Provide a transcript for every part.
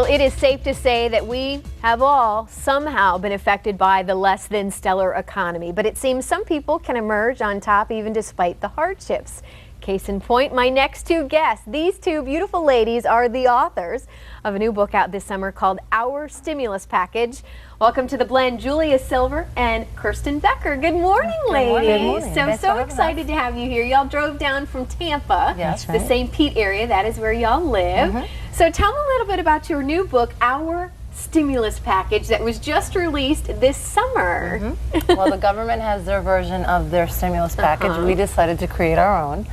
it is safe to say that we have all somehow been affected by the less than stellar economy, but it seems some people can emerge on top even despite the hardships. Case in point, my next two guests. These two beautiful ladies are the authors of a new book out this summer called Our Stimulus Package. Welcome to the blend, Julia Silva and Kirsten Becker. Good morning, ladies. Good morning. So excited to have you here. Y'all drove down from Tampa, Yes, the St. Pete area. That is where y'all live. So tell me a little bit about your new book, Our Stimulus Package, that was just released this summer. Well, the government has their version of their stimulus package. We decided to create our own.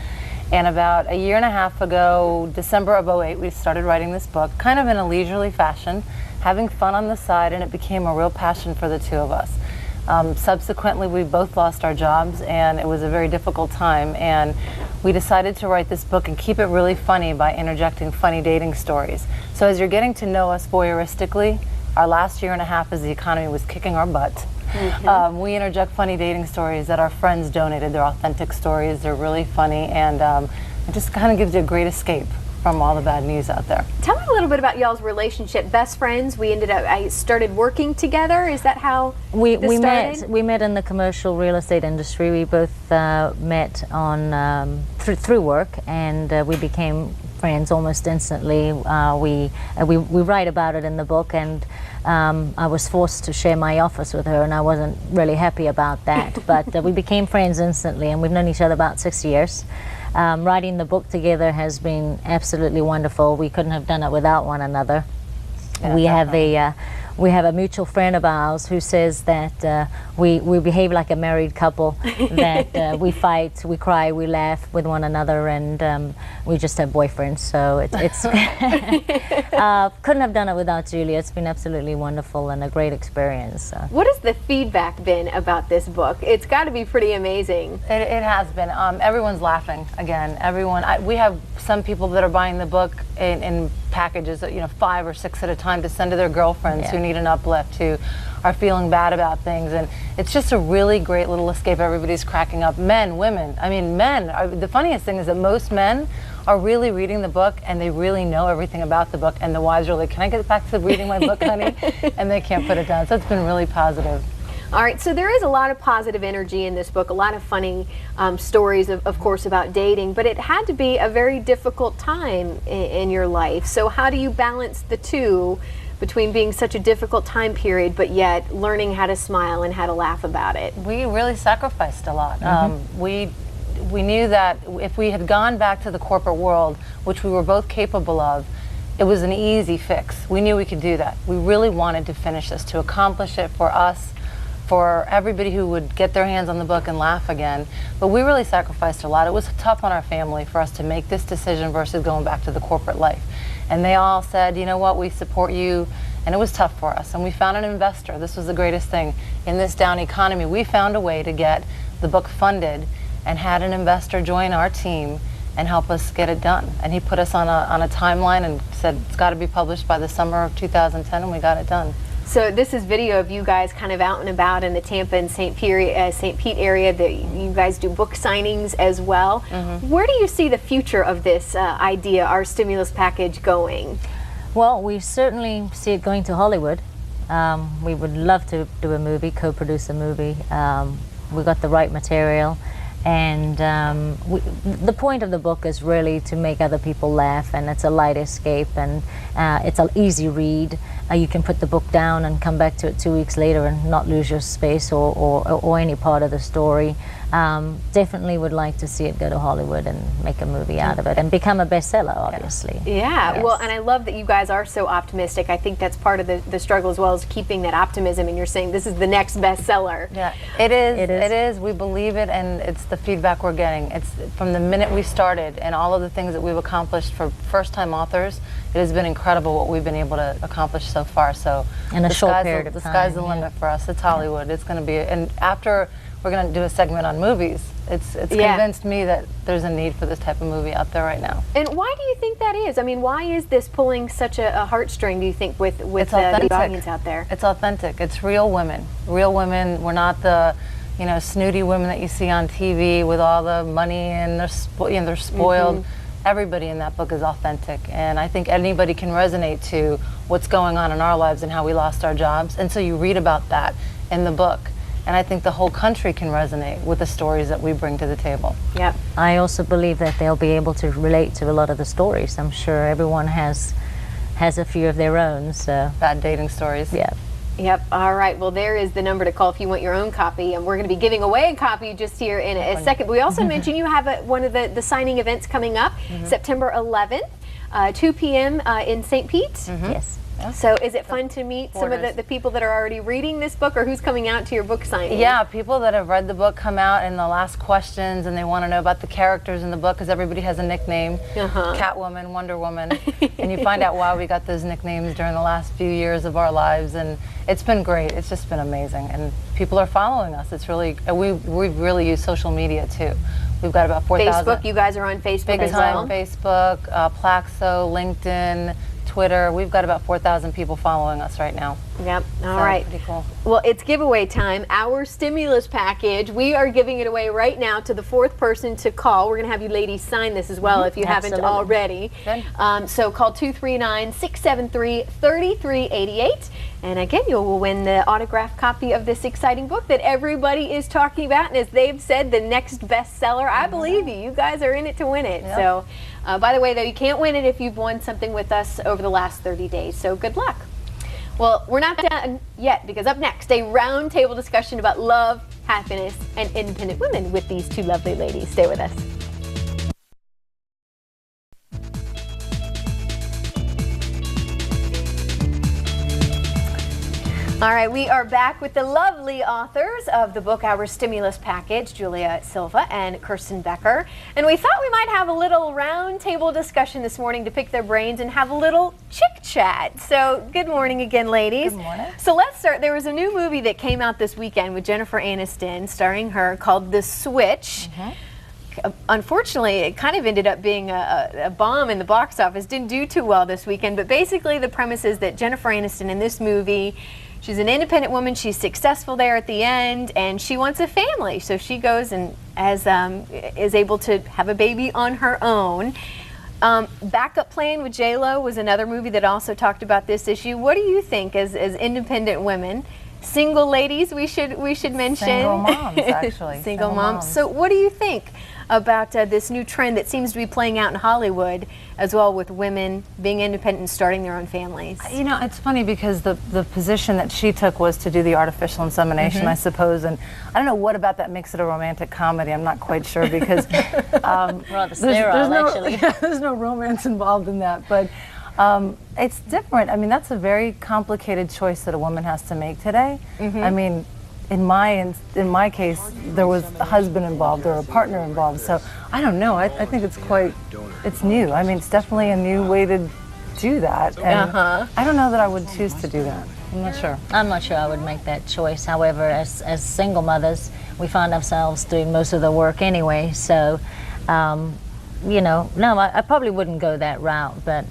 And about a year and a half ago, December of '08, we started writing this book, kind of in a leisurely fashion, having fun on the side, and it became a real passion for the two of us. Subsequently, we both lost our jobs, and it was a very difficult time, and we decided to write this book and keep it really funny by interjecting funny dating stories. So as you're getting to know us voyeuristically, our last year and a half as the economy was kicking our butt, we interject funny dating stories that our friends donated. They're authentic stories, they're really funny, and it just kind of gives you a great escape from all the bad news out there. Tell me a little bit about y'all's relationship. Best friends. I started working together. Is that how we started? We met in the commercial real estate industry. We both met on through work, and we became friends almost instantly. We write about it in the book, and I was forced to share my office with her, and I wasn't really happy about that. But we became friends instantly, and we've known each other about 6 years. Writing the book together has been absolutely wonderful. We couldn't have done it without one another. Yeah, we have a mutual friend of ours who says that we behave like a married couple, that we fight, we cry, we laugh with one another, and we just have boyfriends. So it's couldn't have done it without Julia. It's been absolutely wonderful and a great experience. So. What has the feedback been about this book? It's got to be pretty amazing. It has been. Everyone's laughing again. We have some people that are buying the book in packages, 5 or 6 at a time, to send to their girlfriends who need an uplift, who are feeling bad about things, and it's just a really great little escape. Everybody's cracking up. Men, women. I mean, the funniest thing is that most men are really reading the book, and they really know everything about the book, and the wives are like, "Can I get back to reading my book, honey?" And they can't put it down. So it's been really positive. All right, so there is a lot of positive energy in this book, a lot of funny stories, of course, about dating, but it had to be a very difficult time in your life. So how do you balance the two between being such a difficult time period, but yet learning how to smile and how to laugh about it? We really sacrificed a lot. We knew that if we had gone back to the corporate world, which we were both capable of, it was an easy fix. We knew we could do that. We really wanted to finish this, to accomplish it for us, for everybody who would get their hands on the book and laugh again. But we really sacrificed a lot. It was tough on our family for us to make this decision versus going back to the corporate life. And they all said, "You know what, we support you." And it was tough for us. And we found an investor. This was the greatest thing. In this down economy, we found a way to get the book funded and had an investor join our team and help us get it done. And he put us on a timeline and said it's got to be published by the summer of 2010, and we got it done. So this is video of you guys kind of out and about in the Tampa and St. Pete area. That you guys do book signings as well. Where do you see the future of this idea, Our Stimulus Package, going? Well, we certainly see it going to Hollywood. We would love to do a movie, co-produce a movie. We got the right material. And the point of the book is really to make other people laugh, and it's a light escape, and it's an easy read. You can put the book down and come back to it 2 weeks later and not lose your space or any part of the story. Definitely would like to see it go to Hollywood and make a movie out of it and become a bestseller, obviously. Yeah, Yes. well, and I love that you guys are so optimistic. I think that's part of the struggle as well, as keeping that optimism, and you're saying this is the next bestseller. Yeah, it is. We believe it, and it's the feedback we're getting. It's from the minute we started, and all of the things that we've accomplished for first-time authors. It has been incredible what we've been able to accomplish so far. So in a short period of the time, sky's the limit for us. It's Hollywood. It's going to be, and after we're going to do a segment on movies, it's convinced me that there's a need for this type of movie out there right now. And why do you think that is? I mean, why is this pulling such a heartstring, do you think, with the audience out there? It's authentic. It's real women. Real women. We're not the snooty women that you see on TV with all the money, and they're spoiled. everybody in that book is authentic, and I think anybody can resonate to what's going on in our lives and how we lost our jobs. And so you read about that in the book. And I think the whole country can resonate with the stories that we bring to the table. Yep. I also believe that they'll be able to relate to a lot of the stories. I'm sure everyone has a few of their own. So Bad dating stories. yeah. Yep. All right. Well, there is the number to call if you want your own copy, and we're going to be giving away a copy just here in a second. But we also mentioned you have one of the signing events coming up, September 11th, 2 p.m. In St. Pete. Yes. So is it fun to meet some of the people that are already reading this book, or who's coming out to your book signing? Yeah, people that have read the book come out and they'll ask questions, and they want to know about the characters in the book, because everybody has a nickname. Catwoman, Wonder Woman. And you find out why we got those nicknames during the last few years of our lives, and it's been great. It's just been amazing, and people are following us. It's really, we've really used social media too. We've got about 4,000. Facebook, you guys are on Facebook as well? Facebook, Plaxo, LinkedIn, Twitter. We've got about 4,000 people following us right now. Yep. All right. Pretty cool. Well, it's giveaway time. Our stimulus package, we are giving it away right now to the 4th person to call. We're going to have you ladies sign this as well if you haven't already. So call 239-673-3388. And again, you will win the autographed copy of this exciting book that everybody is talking about. And as they've said, the next bestseller. I believe you. You guys are in it to win it. Yep. So, by the way, though, you can't win it if you've won something with us over the last 30 days. So good luck. Well, we're not done yet, because up next, a roundtable discussion about love, happiness, and independent women with these two lovely ladies. Stay with us. All right, we are back with the lovely authors of the book Our Stimulus Package, Julia Silva and Kirsten Becker. And we thought we might have a little roundtable discussion this morning to pick their brains and have a little chick-chat. So good morning again, ladies. Good morning. So let's start. There was a new movie that came out this weekend with Jennifer Aniston, starring her, called The Switch. Unfortunately, it kind of ended up being a bomb in the box office. Didn't do too well this weekend. But basically the premise is that Jennifer Aniston in this movie, she's an independent woman. She's successful there at the end, and she wants a family. So she goes and is able to have a baby on her own. Backup Plan with J-Lo was another movie that also talked about this issue. What do you think, as independent women, single ladies? We should mention Single moms, actually. Single moms. So what do you think about this new trend that seems to be playing out in Hollywood as well, with women being independent and starting their own families? You know, it's funny because the position that she took was to do the artificial insemination, I suppose, and I don't know what about that makes it a romantic comedy. I'm not quite sure, because Rather sterile, actually. There's no romance involved in that, but it's different. I mean, that's a very complicated choice that a woman has to make today. I mean, in my case, there was a husband involved or a partner involved. So I don't know. I think it's new. I mean, it's definitely a new way to do that. And I don't know that I would choose to do that. I'm not sure. I'm not sure I would make that choice. However, as single mothers, we find ourselves doing most of the work anyway. So, you know, no, I probably wouldn't go that route, but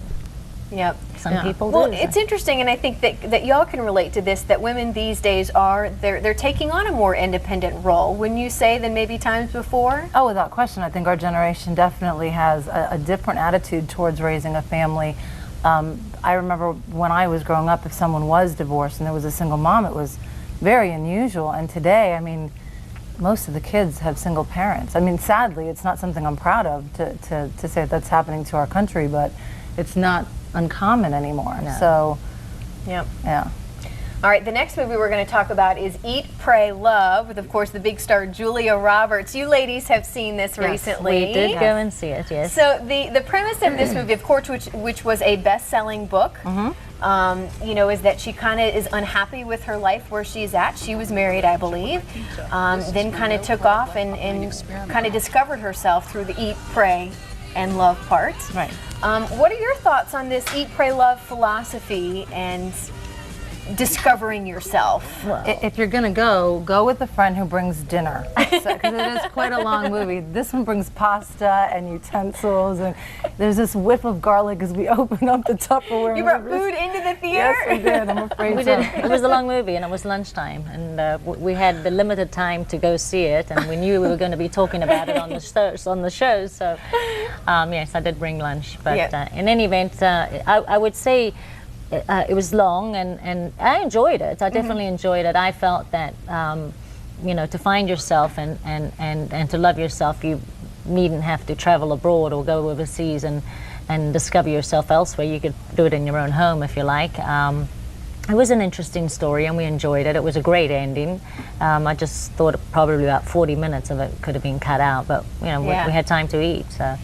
Yep. some people do. Well, it's interesting, and I think that y'all can relate to this, that women these days they're taking on a more independent role, wouldn't you say, than maybe times before? Oh, without question. I think our generation definitely has a different attitude towards raising a family. I remember when I was growing up, if someone was divorced and there was a single mom, it was very unusual. And today, I mean, most of the kids have single parents. I mean, sadly, it's not something I'm proud of to say that's happening to our country, but it's not uncommon anymore. No. So, Yep. yeah. All right, the next movie we're going to talk about is Eat, Pray, Love, with, of course, the big star Julia Roberts. You ladies have seen this recently. We did go and see it, yes. So the premise of this movie, of course, which was a best-selling book, you know, is that she kind of is unhappy with her life where she's at. She was married, I believe, then kind of took off and kind of discovered herself through the Eat, Pray, and Love part. Right. What are your thoughts on this Eat, Pray, Love philosophy, and discovering yourself? If you're going to go with a friend who brings dinner. Because it is quite a long movie. This one brings pasta and utensils, and there's this whiff of garlic as we open up the Tupperware. You brought food into the theater? Yes, I did. I'm afraid We so. did. It was a long movie, and it was lunchtime, and we had the limited time to go see it, and we knew we were going to be talking about it on the show. So, yes, I did bring lunch. But in any event, I would say it was long, and I enjoyed it. I definitely enjoyed it. I felt that to find yourself and to love yourself, you needn't have to travel abroad or go overseas and discover yourself elsewhere. You could do it in your own home if you like. It was an interesting story, and we enjoyed it. It was a great ending. I just thought probably about 40 minutes of it could have been cut out, but we had time to eat. So.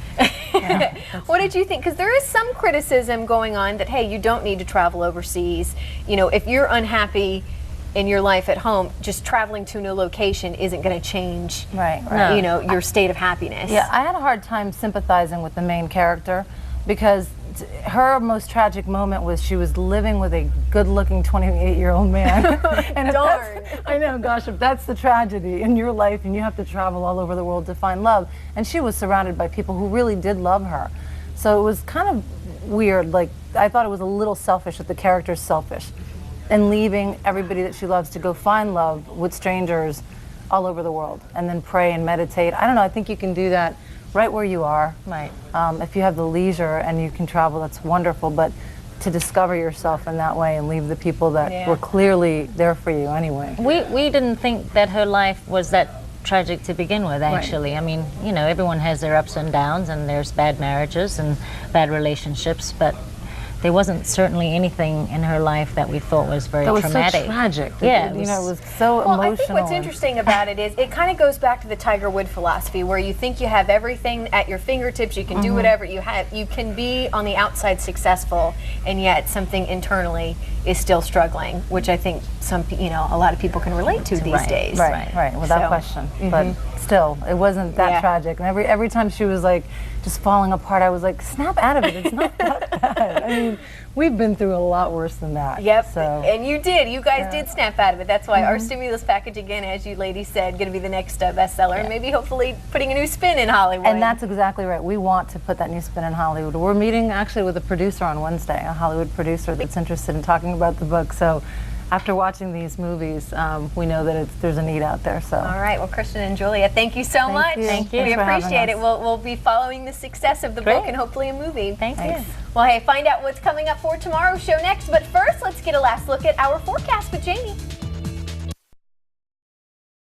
What did you think? Because there is some criticism going on that, hey, you don't need to travel overseas. If you're unhappy in your life at home, just traveling to a new location isn't going to change your state of happiness. Yeah, I had a hard time sympathizing with the main character, because her most tragic moment was she was living with a good-looking 28-year-old man. And darn. I know, gosh, if that's the tragedy in your life and you have to travel all over the world to find love, and she was surrounded by people who really did love her. So it was kind of weird. Like, I thought it was a little selfish that the character's selfish and leaving everybody that she loves to go find love with strangers all over the world and then pray and meditate. I don't know, I think you can do that right where you are. Right. If you have the leisure and you can travel, that's wonderful. But to discover yourself in that way and leave the people that were clearly there for you anyway. We didn't think that her life was that tragic to begin with, actually. Right. I mean, everyone has their ups and downs, and there's bad marriages and bad relationships, but there wasn't certainly anything in her life that we thought was very traumatic. That was so tragic. Yeah, it was so emotional. Well, I think what's interesting about it is it kind of goes back to the Tiger Woods philosophy, where you think you have everything at your fingertips, you can do whatever you have, you can be on the outside successful, and yet something internally is still struggling, which I think a lot of people can relate to these days. Right, without question. But still, it wasn't that tragic. And every time she was like just falling apart, I was like, snap out of it. It's not that bad. I mean, we've been through a lot worse than that. Yep, so. And you did. You guys did snap out of it. That's why our stimulus package, again, as you ladies said, going to be the next bestseller, and maybe hopefully putting a new spin in Hollywood. And that's exactly right. We want to put that new spin in Hollywood. We're meeting actually with a producer on Wednesday, a Hollywood producer that's interested in talking about the book. So after watching these movies, we know that there's a need out there. So. All right. Well, Kirsten and Julia, thank you so much. Thank you. We appreciate it. We'll be following the success of the book and hopefully a movie. Thank you. Well, hey, find out what's coming up for tomorrow's show next. But first, let's get a last look at our forecast with Jamie.